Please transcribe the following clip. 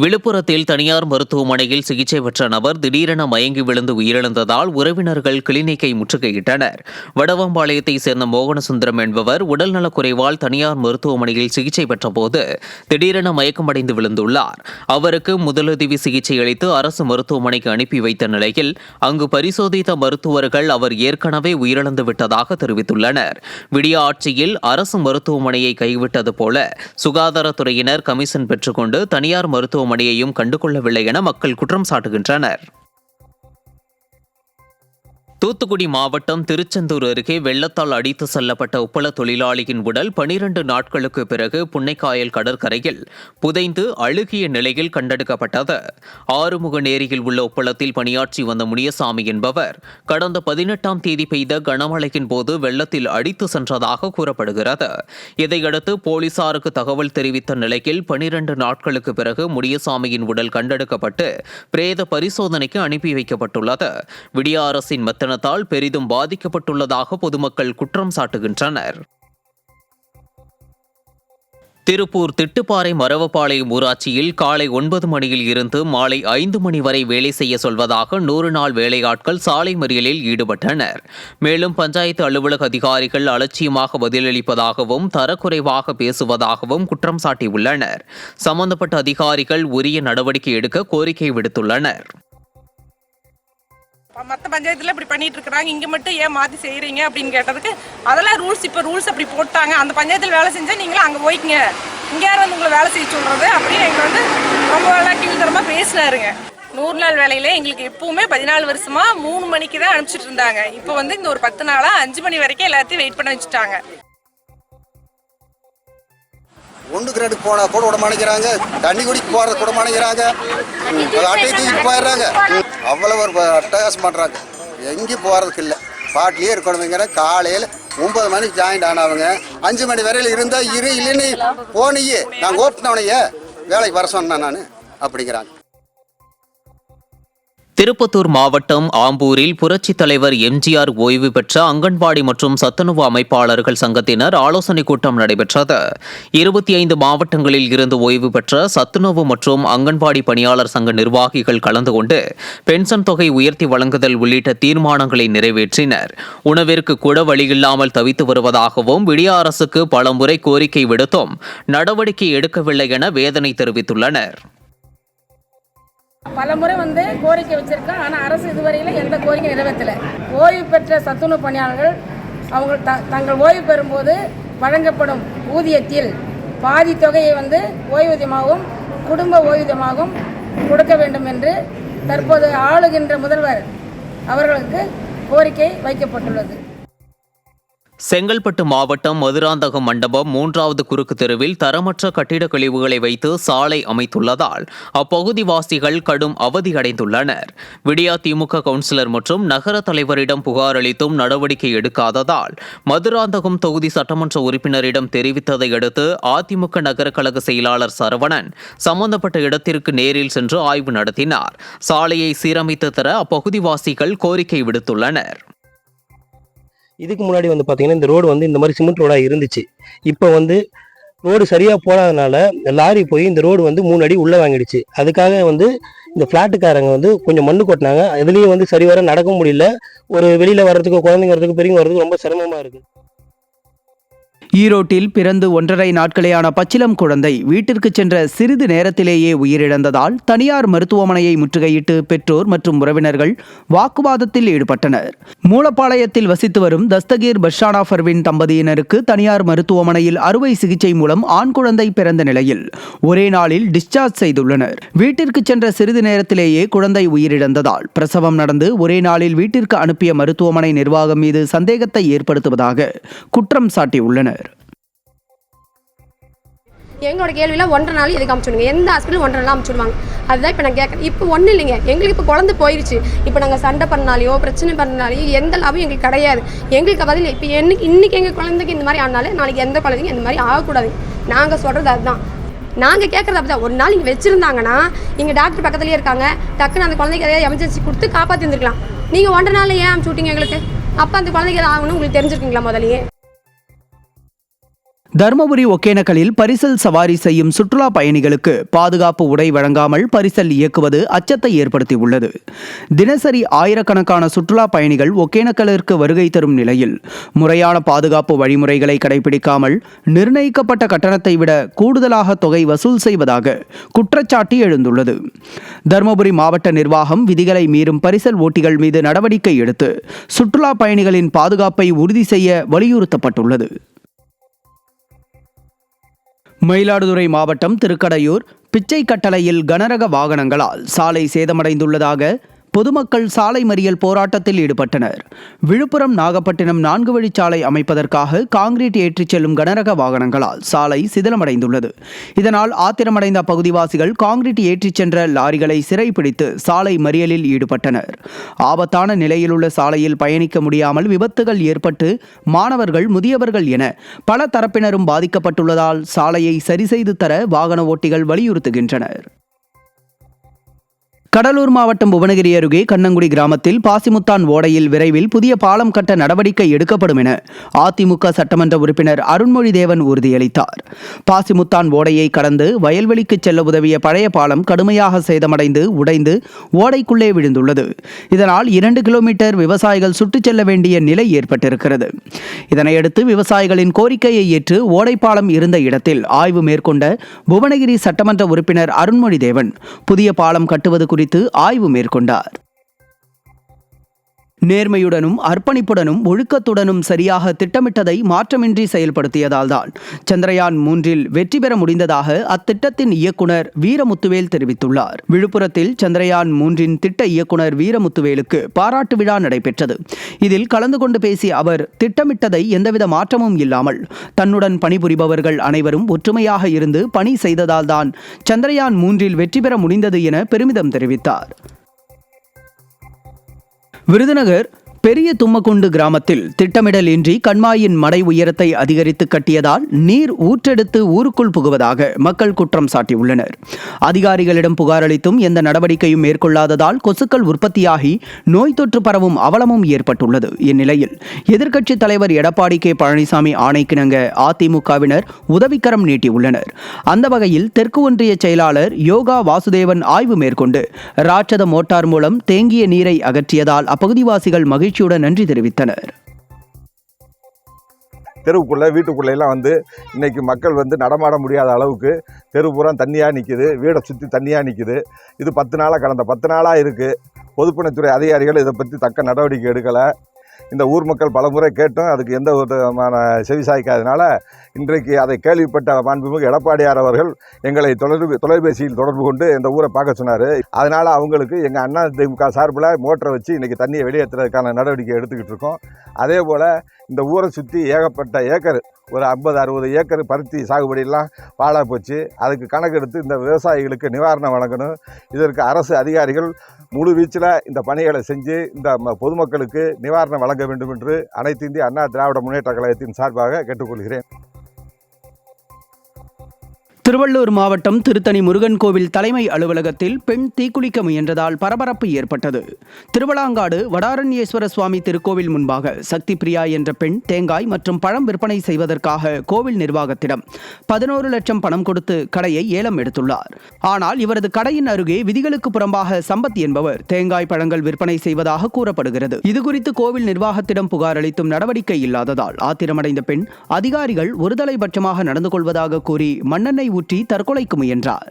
விழுப்புரத்தில் தனியார் மருத்துவமனையில் சிகிச்சை பெற்ற நபர் திடீரென மயங்கி விழுந்து உயிரிழந்ததால் உறவினர்கள் கிளினிக்கை முற்றுகையிட்டனர். வடவம்பாளையத்தைச் சேர்ந்த மோகனசுந்தரம் என்பவர் உடல்நலக்குறைவால் தனியார் மருத்துவமனையில் சிகிச்சை பெற்றபோது திடீரென மயக்கமடைந்து விழுந்துள்ளார். அவருக்கு முதலுதவி சிகிச்சை அளித்து அரசு மருத்துவமனைக்கு அனுப்பி வைத்த நிலையில் அங்கு பரிசோதித்த மருத்துவர்கள் அவர் ஏற்கனவே உயிரிழந்து விட்டதாக தெரிவித்துள்ளனர். விடிய ஆட்சியில் அரசு மருத்துவமனையை கைவிட்டது போல சுகாதாரத்துறையினர் கமிஷன் பெற்றுக்கொண்டு தனியார் மருத்துவமனையையும் கண்டுகொள்ளவில்லை என மக்கள் குற்றம் சாட்டுகின்றனர். தூத்துக்குடி மாவட்டம் திருச்செந்தூர் அருகே வெள்ளத்தால் அடித்து செல்லப்பட்ட உப்பள தொழிலாளியின் உடல் 12 நாட்களுக்கு பிறகு புன்னைக்காயல் கடற்கரையில் புதைந்து அழுகிய நிலையில் கண்டெடுக்கப்பட்டது. ஆறுமுகநேரியில் உள்ள உப்பளத்தில் பணியாற்றி வந்த முனியசாமி என்பவர் கடந்த 18ஆம் தேதி பெய்த கனமழையின் போது வெள்ளத்தில் அடித்து சென்றதாக கூறப்படுகிறது. இதையடுத்து போலீசாருக்கு தகவல் தெரிவித்த நிலையில் 12 நாட்களுக்கு பிறகு முனியசாமியின் உடல் கண்டெடுக்கப்பட்டு பிரேத பரிசோதனைக்கு அனுப்பி வைக்கப்பட்டுள்ளது. விடிய அரசின் பெரிதும் பாதிக்கப்பட்டுள்ளதாக பொதுமக்கள் குற்றம் சாட்டுகின்றனர். திருப்பூர் திட்டுப்பாறை மரவப்பாளையம் ஊராட்சியில் காலை 9 மணியில் இருந்து மாலை 5 மணி வரை வேலை செய்ய சொல்வதாக 100 நாள் வேலையாட்கள் சாலை மறியலில் ஈடுபட்டனர். மேலும் பஞ்சாயத்து அலுவலக அதிகாரிகள் அலட்சியமாக பதிலளிப்பதாகவும் தரக்குறைவாக பேசுவதாகவும் குற்றம் சாட்டியுள்ளனர். சம்பந்தப்பட்ட அதிகாரிகள் உரிய நடவடிக்கை எடுக்க கோரிக்கை விடுத்துள்ளனர். மற்ற பஞ்சாயத்துல இப்படி பண்ணிட்டு இருக்காங்க, இங்க மட்டும் ஏன் மாத்தி செய்யறீங்க அப்படின்னு கேட்டதுக்கு அதெல்லாம் ரூல்ஸ், இப்ப ரூல்ஸ் அப்படி போட்டாங்க. அந்த பஞ்சாயத்துல வேலை செஞ்சா நீங்களும் அங்க போய்க்குங்க, இங்க யாரும் வந்து உங்களை வேலை செய்ய சொல்றது அப்படின்னு எங்க வந்து ரொம்ப கீழ்த்தரமா பேசினாருங்க. 100 நாள் வேலையில எங்களுக்கு எப்பவுமே 14 வருஷமா 3 மணிக்கு தான் அனுப்பிச்சிட்டு இருந்தாங்க. இப்போ வந்து இந்த ஒரு 10 நாளா 5 மணி வரைக்கும் எல்லாத்தையும் வெயிட் பண்ண வச்சுட்டாங்க. 1 கிரேடுக்கு போனா கூட விட மாட்டேங்கிறாங்க, தண்ணி குடிக்க போறது கூட மாட்டேங்கிறாங்க, அட்டையை தூக்கிட்டு போயிடுறாங்க. அவ்வளவு ஒரு அட்டகாசம் பண்றாங்க. எங்கேயும் போறதுக்கு இல்லை, பாட்டிலேயே இருக்கணுங்கிற. காலையில் 9 மணிக்கு ஜாயின்ட் ஆனவங்க 5 மணி வரையில் இருந்தா இல்லைன்னு போனியே, நாங்கள் ஓட்டுனவனையே வேலைக்கு வர சொன்னேன் நான் அப்படிங்கிறாங்க. திருப்பத்தூர் மாவட்டம் ஆம்பூரில் புரட்சித் தலைவர் எம்ஜிஆர் ஓய்வு பெற்ற அங்கன்வாடி மற்றும் சத்துணவு அமைப்பாளர்கள் சங்கத்தினர் ஆலோசனைக் கூட்டம் நடைபெற்றது. 25 மாவட்டங்களில் இருந்து ஓய்வு பெற்ற சத்துணவு மற்றும் அங்கன்வாடி பணியாளர் சங்க நிர்வாகிகள் கலந்து கொண்டு பென்ஷன் தொகை உயர்த்தி வழங்குதல் உள்ளிட்ட தீர்மானங்களை நிறைவேற்றினர். உணவிற்கு கூட வழியில்லாமல் தவித்து வருவதாகவும் விடிய அரசுக்கு பலமுறை கோரிக்கை விடுத்தும் நடவடிக்கை எடுக்கவில்லை என வேதனை தெரிவித்துள்ளனர். பலமுறை கோரிக்கை வச்சிருக்கோம், ஆனால் அரசு இதுவரையில் எந்த கோரிக்கை நிறைவேற்றலை. ஓய்வு பெற்ற சத்துணவு பணியாளர்கள் அவங்க தங்கள் ஓய்வு பெறும்போது வழங்கப்படும் ஊதியத்தில் பாதி தொகையை ஓய்வூதியமாகவும் குடும்ப ஓய்வூதியமாகவும் கொடுக்க வேண்டும் என்று தற்போது ஆளுகின்ற முதல்வர் அவர்களுக்கு கோரிக்கை வைக்கப்பட்டுள்ளது. செங்கல்பட்டு மாவட்டம் மதுராந்தகம் மண்டபம் 3வது குறுக்கு தெருவில் தரமற்ற கட்டிட கழிவுகளை வைத்து சாலை அமைத்துள்ளதால் அப்பகுதிவாசிகள் கடும் அவதியடைந்துள்ளனர். விடியா திமுக கவுன்சிலர் மற்றும் நகர தலைவரிடம் புகார் அளித்தும் நடவடிக்கை எடுக்காததால் மதுராந்தகம் தொகுதி சட்டமன்ற உறுப்பினரிடம் தெரிவித்ததை அடுத்து அதிமுக நகர கழக செயலாளர் சரவணன் சம்பந்தப்பட்ட இடத்திற்கு நேரில் சென்று ஆய்வு நடத்தினார். சாலையை சீரமைத்து தர அப்பகுதிவாசிகள் கோரிக்கை விடுத்துள்ளனர். இதுக்கு முன்னாடி பார்த்தீங்கன்னா இந்த ரோடு இந்த மாதிரி சிமெண்ட் ரோடாக இருந்துச்சு. இப்போ ரோடு சரியாக போடாதனால லாரி போய் இந்த ரோடு 3 அடி உள்ளே வாங்கிடுச்சு. அதுக்காக இந்த ஃப்ளாட்டுக்காரங்க கொஞ்சம் மண்ணு கொட்டினாங்க. இதுலேயும் சரிவர நடக்க முடியல. ஒரு வெளியில் வர்றதுக்கு, குழந்தைங்க வர்றதுக்கு, பெரியவங்க வர்றதுக்கு ரொம்ப சிரமமாக இருக்குது. ஈரோட்டில் பிறந்து 1.5 நாட்களேயான பச்சிளம் குழந்தை வீட்டிற்கு சென்ற சிறிது நேரத்திலேயே உயிரிழந்ததால் தனியார் மருத்துவமனையை முற்றுகையிட்டு பெற்றோர் மற்றும் உறவினர்கள் வாக்குவாதத்தில் ஈடுபட்டனர். மூலப்பாளையத்தில் வசித்து வரும் தஸ்தகீர் பர்ஷானா ஃபர்வின் தம்பதியினருக்கு தனியார் மருத்துவமனையில் அறுவை சிகிச்சை மூலம் ஆண் குழந்தை பிறந்த நிலையில் ஒரே நாளில் டிஸ்சார்ஜ் செய்துள்ளனர். வீட்டிற்கு சென்ற சிறிது நேரத்திலேயே குழந்தை உயிரிழந்ததால் பிரசவம் நடந்து ஒரே நாளில் வீட்டிற்கு அனுப்பிய மருத்துவமனை நிர்வாகம் மீது சந்தேகத்தை ஏற்படுத்துவதாக குற்றம் சாட்டியுள்ளனர். எங்களோட கேள்வியில் 1.5 நாள் இதுக்கு அமுச்சுடுங்க, எந்த ஹாஸ்பிட்டலும் 1.5 நாள் அமுச்சுடுவாங்க. அதுதான் இப்போ நான் கேட்குறேன். இப்போ ஒன்றும் இல்லைங்க, எங்களுக்கு இப்போ குழந்தை போயிடுச்சு. இப்போ நாங்கள் சண்டை பண்ணாலையோ பிரச்சனை பண்ணாலையோ எந்த லாபம் எங்களுக்கு கிடையாது. எங்களுக்கு பதில் இப்போ இன்னைக்கு எங்கள் குழந்தைக்கு இந்த மாதிரி ஆனாலே நாளைக்கு எந்த குழந்தைங்க இந்த மாதிரி ஆகக்கூடாது. நாங்கள் சொல்கிறது அதுதான், நாங்கள் கேட்குறது அப்படி தான். ஒரு நாள் இங்கே வச்சுருந்தாங்கன்னா இங்கே டாக்டர் பக்கத்துலேயே இருக்காங்க, டக்குன்னு அந்த குழந்தைக்கு எதாவது எமர்ஜென்சி கொடுத்து காப்பாற்றி வந்துருக்கலாம். நீங்கள் 1.5 நாளில் ஏன் அமுச்சு விட்டீங்க எங்களுக்கு? அப்போ அந்த குழந்தைக்கு எதாவது ஆகணும்னு உங்களுக்கு தெரிஞ்சிருக்கீங்களா முதலையே? தருமபுரி ஒகேனக்கலில் பரிசல் சவாரி செய்யும் சுற்றுலா பயணிகளுக்கு பாதுகாப்பு உடை வழங்காமல் பரிசல் இயக்குவது அச்சத்தை ஏற்படுத்தியுள்ளது. தினசரி ஆயிரக்கணக்கான சுற்றுலா பயணிகள் ஒகேனக்கலிற்கு வருகை தரும் நிலையில் முறையான பாதுகாப்பு வழிமுறைகளை கடைபிடிக்காமல் நிர்ணயிக்கப்பட்ட கட்டணத்தை விட கூடுதலாக தொகை வசூல் செய்வதாக குற்றச்சாட்டு எழுந்துள்ளது. தருமபுரி மாவட்ட நிர்வாகம் விதிகளை மீறும் பரிசல் ஓட்டிகள் மீது நடவடிக்கை எடுத்து சுற்றுலா பயணிகளின் பாதுகாப்பை உறுதி செய்ய வலியுறுத்தப்பட்டுள்ளது. மயிலாடுதுறை மாவட்டம் திருக்கடையூர் பிச்சை கட்டளையில் கனரக வாகனங்களால் சாலை சேதமடைந்துள்ளதாக பொதுமக்கள் சாலை மறியல் போராட்டத்தில் ஈடுபட்டனர். விழுப்புரம் நாகப்பட்டினம் 4 வழிச்சாலை அமைப்பதற்காக காங்கிரீட் ஏற்றிச் செல்லும் கனரக வாகனங்களால் சாலை சிதிலமடைந்துள்ளது. இதனால் ஆத்திரமடைந்த அப்பகுதிவாசிகள் காங்கிரீட் ஏற்றிச் சென்ற லாரிகளை சிறைப்பிடித்து சாலை மறியலில் ஈடுபட்டனர். ஆபத்தான நிலையிலுள்ள சாலையில் பயணிக்க முடியாமல் விபத்துகள் ஏற்பட்டு மாணவர்கள், முதியவர்கள் என பல தரப்பினரும் பாதிக்கப்பட்டுள்ளதால் சாலையை சரிசெய்து தர வாகன ஓட்டிகள் வலியுறுத்துகின்றனர். கடலூர் மாவட்டம் புவனகிரி அருகே கண்ணங்குடி கிராமத்தில் பாசிமுத்தான் ஓடையில் விரைவில் புதிய பாலம் கட்ட நடவடிக்கை எடுக்கப்படும் என அதிமுக சட்டமன்ற உறுப்பினர் அருண்மொழிதேவன் உறுதியளித்தார். பாசிமுத்தான் ஓடையை கடந்து வயல்வெளிக்கு செல்ல உதவிய பழைய பாலம் கடுமையாக சேதமடைந்து உடைந்து ஓடைக்குள்ளே விழுந்துள்ளது. இதனால் 2 கிலோமீட்டர் விவசாயிகள் சுட்டுச் செல்ல வேண்டிய நிலை ஏற்பட்டிருக்கிறது. இதனையடுத்து விவசாயிகளின் கோரிக்கையை ஏற்று ஓடைப்பாலம் இருந்த இடத்தில் ஆய்வு மேற்கொண்ட புவனகிரி சட்டமன்ற உறுப்பினர் அருண்மொழிதேவன் புதிய பாலம் கட்டுவது குறித்து ஆய்வு மேற்கொண்டார். நேர்மையுடனும் அர்ப்பணிப்புடனும் ஒழுக்கத்துடனும் சரியாக திட்டமிட்டதை மாற்றமின்றி செயல்படுத்தியதால் தான் சந்திரயான் 3 வெற்றி பெற முடிந்ததாக அத்திட்டத்தின் இயக்குனர் வீரமுத்துவேல் தெரிவித்துள்ளார். விழுப்புரத்தில் சந்திரயான் 3 திட்ட இயக்குனர் வீரமுத்துவேலுக்கு பாராட்டு விழா நடைபெற்றது. இதில் கலந்து கொண்டு பேசிய அவர், திட்டமிட்டதை எந்தவித மாற்றமும் இல்லாமல் தன்னுடன் பணிபுரிபவர்கள் அனைவரும் ஒற்றுமையாக இருந்து பணி செய்ததால் தான் சந்திரயான் 3 வெற்றி பெற முடிந்தது என பெருமிதம் தெரிவித்தார். விருதுநகர் பெரிய தும்மக்குண்டு கிராமத்தில் திட்டமிடல் இன்றி கண்மாயின் மடை உயரத்தை அதிகரித்து கட்டியதால் நீர் ஊற்றெடுத்து ஊருக்குள் புகுவதாக மக்கள் குற்றம் சாட்டியுள்ளனர். அதிகாரிகளிடம் புகார் அளித்தும் எந்த நடவடிக்கையும் மேற்கொள்ளாததால் கொசுக்கள் உற்பத்தியாகி நோய் தொற்று பரவும் அவலமும் ஏற்பட்டுள்ளது. இந்நிலையில் எதிர்க்கட்சித் தலைவர் எடப்பாடி கே பழனிசாமி ஆணைக்கிணங்க அதிமுகவினர் உதவிக்கரம் நீட்டியுள்ளனர். அந்த வகையில் தெற்கு ஒன்றிய செயலாளர் யோகா வாசுதேவன் ஆய்வு மேற்கொண்டு ராட்சத மோட்டார் மூலம் தேங்கிய நீரை அகற்றியதால் அப்பகுதிவாசிகள் மகிழ்ச்சியுடன் நன்றி தெரிவித்தனர். தெருவுக்குள்ள வீட்டுக்குள்ள எல்லாம் இன்னைக்கு மக்கள் நடமாட முடியாத அளவுக்கு தெருப்புறம் தண்ணியாக நிற்குது, வீடை சுற்றி தண்ணியாக நிற்குது. இது 10 நாளாக கடந்த 10 நாளாக இருக்குது. பொதுப்பணித்துறை அதிகாரிகள் இதை பற்றி தக்க நடவடிக்கை எடுக்கலை. இந்த ஊர் மக்கள் பலமுறை கேட்டும் அதுக்கு எந்த விதமான செவிசாய்க்காதனால இன்றைக்கு அதை கேள்விப்பட்ட மாண்புமிகு எடப்பாடியார் அவர்கள் எங்களை தொலைபேசியில் தொடர்பு கொண்டு இந்த ஊரை பார்க்க சொன்னார். அதனால் அவங்களுக்கு எங்கள் அதிமுக சார்பில் மோட்டரை வச்சு இன்றைக்கி தண்ணியை வெளியேற்றுறதுக்கான நடவடிக்கை எடுத்துக்கிட்டு இருக்கோம். அதே போல் இந்த ஊரை சுற்றி ஏகப்பட்ட ஏக்கர், ஒரு 50-60 ஏக்கர் பருத்தி சாகுபடியெல்லாம் பாழாக போச்சு. அதுக்கு கணக்கெடுத்து இந்த விவசாயிகளுக்கு நிவாரணம் வழங்கணும். இதற்கு அரசு அதிகாரிகள் முழு வீச்சில் இந்த பணிகளை செஞ்சு இந்த பொதுமக்களுக்கு நிவாரணம் வழங்க வேண்டும் என்று அனைத்து இந்திய அண்ணா திராவிட முன்னேற்ற கழகத்தின் சார்பாக கேட்டுக்கொள்கிறேன். திருவள்ளூர் மாவட்டம் திருத்தணி முருகன் கோவில் தலைமை அலுவலகத்தில் பெண் தீக்குளிக்க முயன்றதால் பரபரப்பு ஏற்பட்டது. திருவளாங்காடு வடாரண்யேஸ்வர சுவாமி திருக்கோவில் முன்பாக சக்தி பிரியா என்ற பெண் தேங்காய் மற்றும் பழம் விற்பனை செய்வதற்காக கோவில் நிர்வாகத்திடம் 11 லட்சம் பணம் கொடுத்து கடையை ஏலம் எடுத்துள்ளார். ஆனால் இவரது கடையின் அருகே விதிகளுக்கு புறம்பாக சம்பத் என்பவர் தேங்காய் பழங்கள் விற்பனை செய்வதாக கூறப்படுகிறது. இதுகுறித்து கோவில் நிர்வாகத்திடம் புகார் அளித்தும் நடவடிக்கை இல்லாததால் ஆத்திரமடைந்த பெண் அதிகாரிகள் ஒருதலைபட்சமாக நடந்து கொள்வதாக கூறி மண்ணெண்ணெய் ஊற்றி தற்கொலைக்கு முயன்றார்.